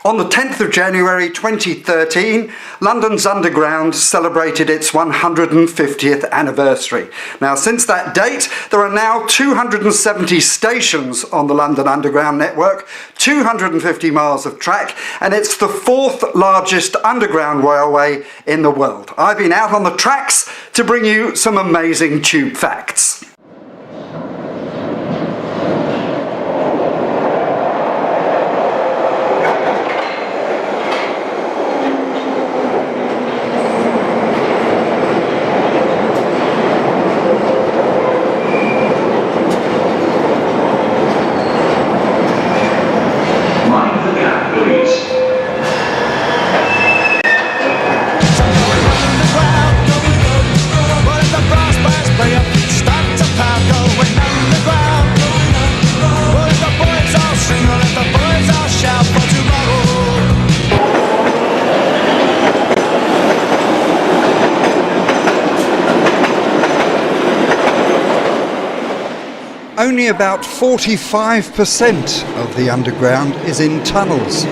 On the 10th of January 2013, London's Underground celebrated its 150th anniversary. Now, since that date, there are now 270 stations on the London Underground network, 250 miles of track, and it's the fourth largest underground railway in the world. I've been out on the tracks to bring you some amazing tube facts. Only about 45% of the underground is in tunnels.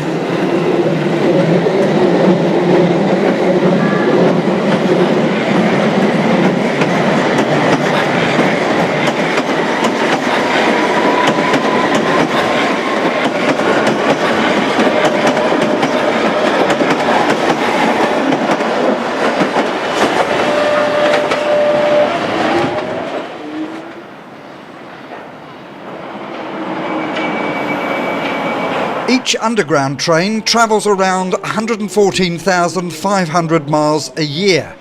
Each underground train travels around 114,500 miles a year.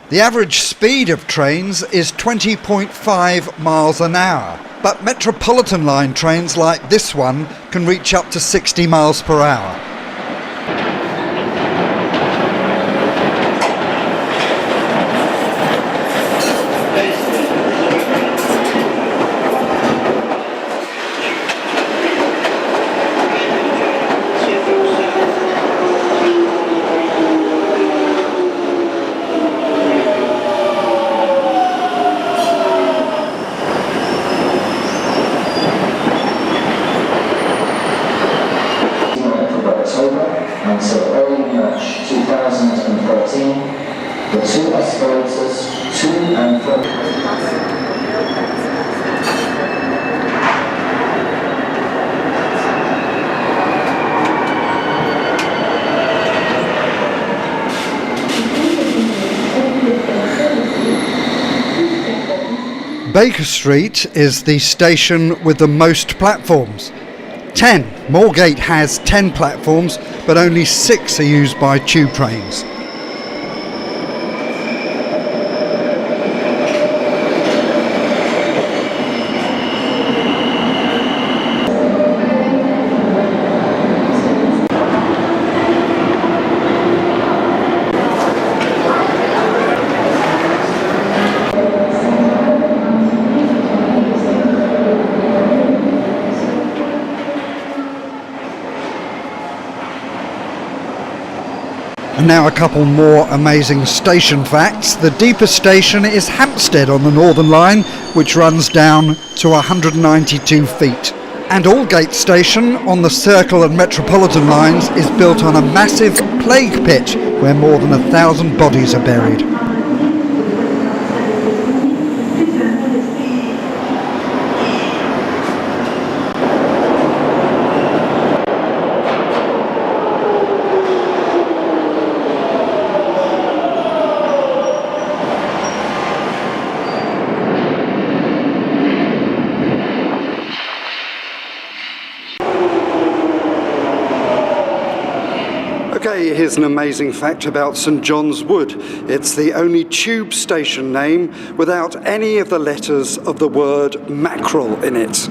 The average speed of trains is 20.5 miles an hour, but Metropolitan line trains like this one can reach up to 60 miles per hour. Until early March 2013, the two escalators 2 and 4. Baker Street is the station with the most platforms. 10. Moorgate has 10 platforms, but only 6 are used by tube trains. And now a couple more amazing station facts. The deepest station is Hampstead on the Northern Line, which runs down to 192 feet. And Aldgate Station on the Circle and Metropolitan lines is built on a massive plague pit where more than 1,000 bodies are buried. Okay, here's an amazing fact about St John's Wood. It's the only tube station name without any of the letters of the word mackerel in it.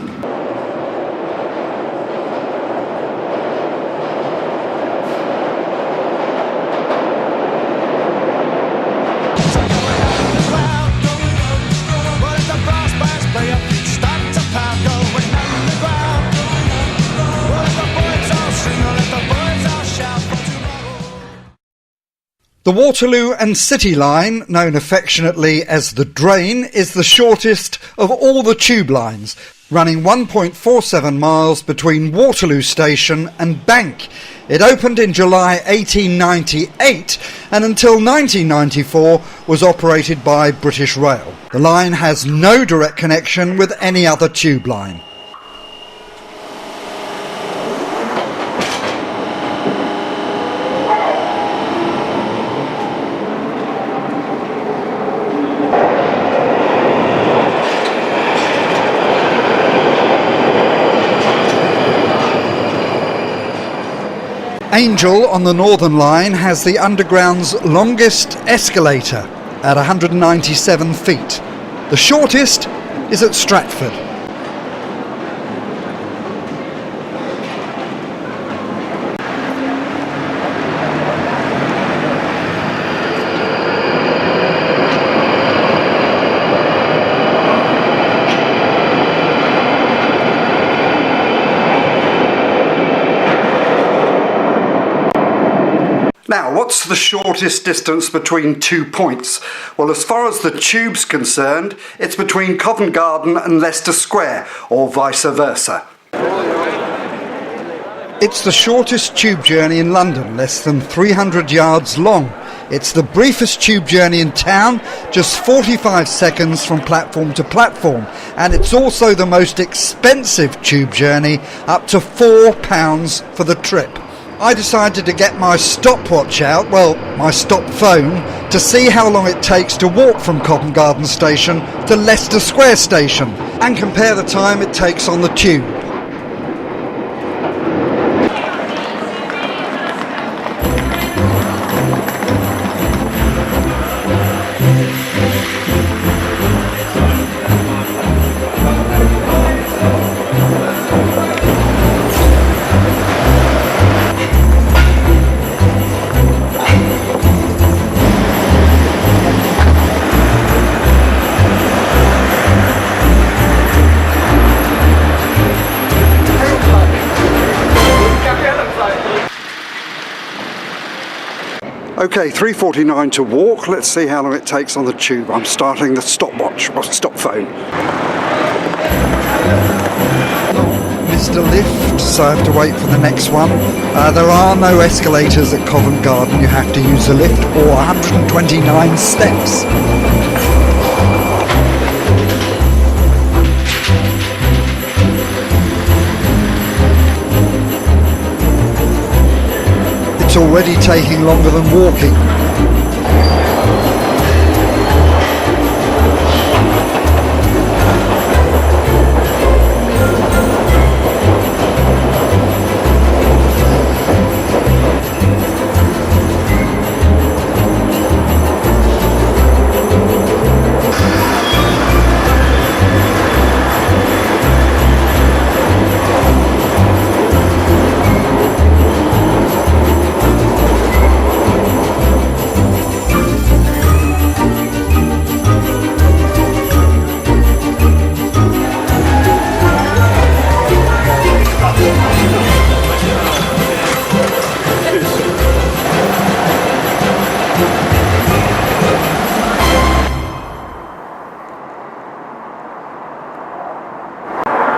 The Waterloo and City line, known affectionately as the Drain, is the shortest of all the tube lines, running 1.47 miles between Waterloo Station and Bank. It opened in July 1898 and until 1994 was operated by British Rail. The line has no direct connection with any other tube line. Angel on the Northern Line has the Underground's longest escalator at 197 feet. The shortest is at Stratford. Now, what's the shortest distance between 2 points? Well, as far as the tube's concerned, it's between Covent Garden and Leicester Square, or vice versa. It's the shortest tube journey in London, less than 300 yards long. It's the briefest tube journey in town, just 45 seconds from platform to platform. And it's also the most expensive tube journey, up to £4 for the trip. I decided to get my stopwatch out, well, my stop phone, to see how long it takes to walk from Covent Garden Station to Leicester Square Station and compare the time it takes on the tube. Okay, 3:49 to walk. Let's see how long it takes on the tube. I'm starting the stopwatch, or stop phone. Missed a lift, so I have to wait for the next one. There are no escalators at Covent Garden. You have to use a lift or 129 steps. It's already taking longer than walking.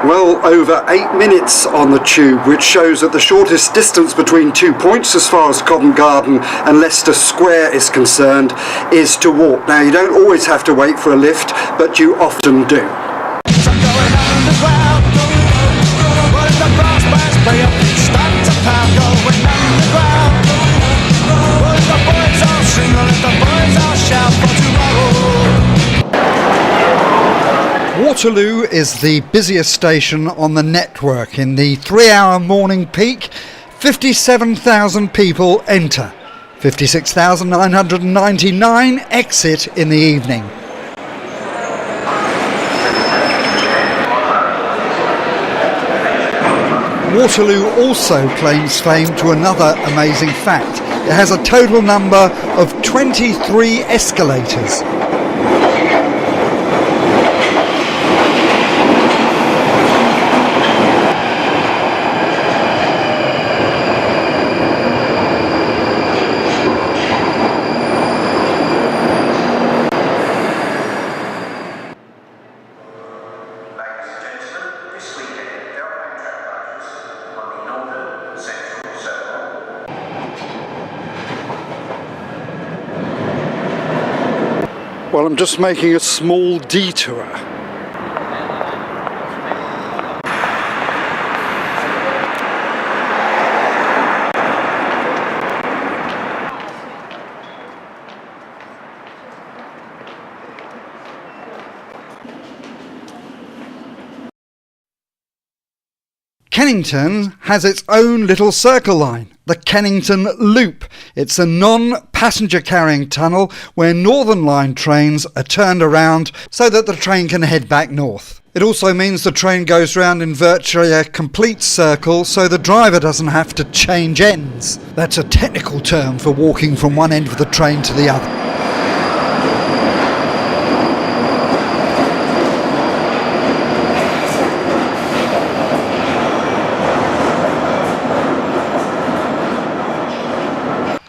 Well over 8 minutes on the tube, which shows that the shortest distance between 2 points as far as Covent Garden and Leicester Square is concerned is to walk. Now, you don't always have to wait for a lift, but you often do. Waterloo is the busiest station on the network. In the 3-hour morning peak, 57,000 people enter, 56,999 exit in the evening. Waterloo also claims fame to another amazing fact. It has a total number of 23 escalators. Well, I'm just making a small detour. Kennington has its own little circle line, the Kennington Loop. It's a non-passenger carrying tunnel where Northern Line trains are turned around so that the train can head back north. It also means the train goes round in virtually a complete circle so the driver doesn't have to change ends. That's a technical term for walking from one end of the train to the other.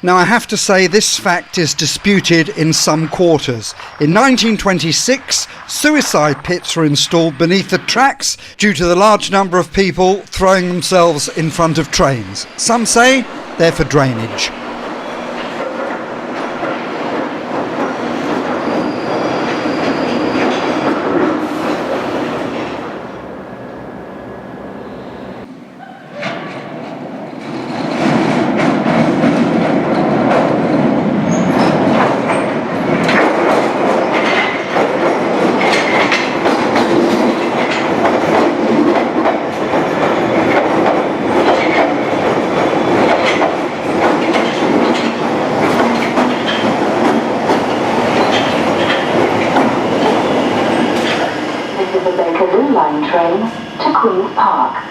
Now, I have to say this fact is disputed in some quarters. In 1926, suicide pits were installed beneath the tracks due to the large number of people throwing themselves in front of trains. Some say they're for drainage. Train to Queen's Park.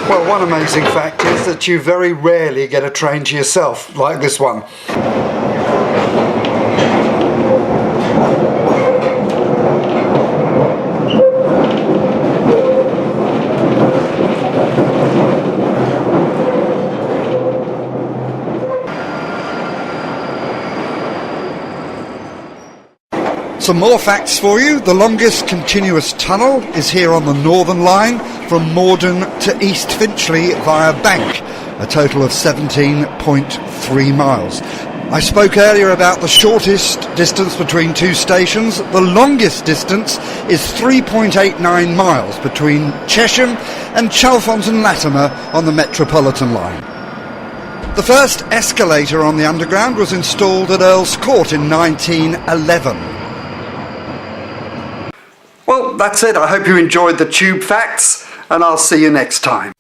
Well, one amazing fact is that you very rarely get a train to yourself, like this one. Some more facts for you. The longest continuous tunnel is here on the Northern Line from Morden to East Finchley via Bank, a total of 17.3 miles. I spoke earlier about the shortest distance between two stations. The longest distance is 3.89 miles between Chesham and Chalfont-on-Latimer on the Metropolitan line. The first escalator on the Underground was installed at Earl's Court in 1911. Well, that's it. I hope you enjoyed the tube facts, and I'll see you next time.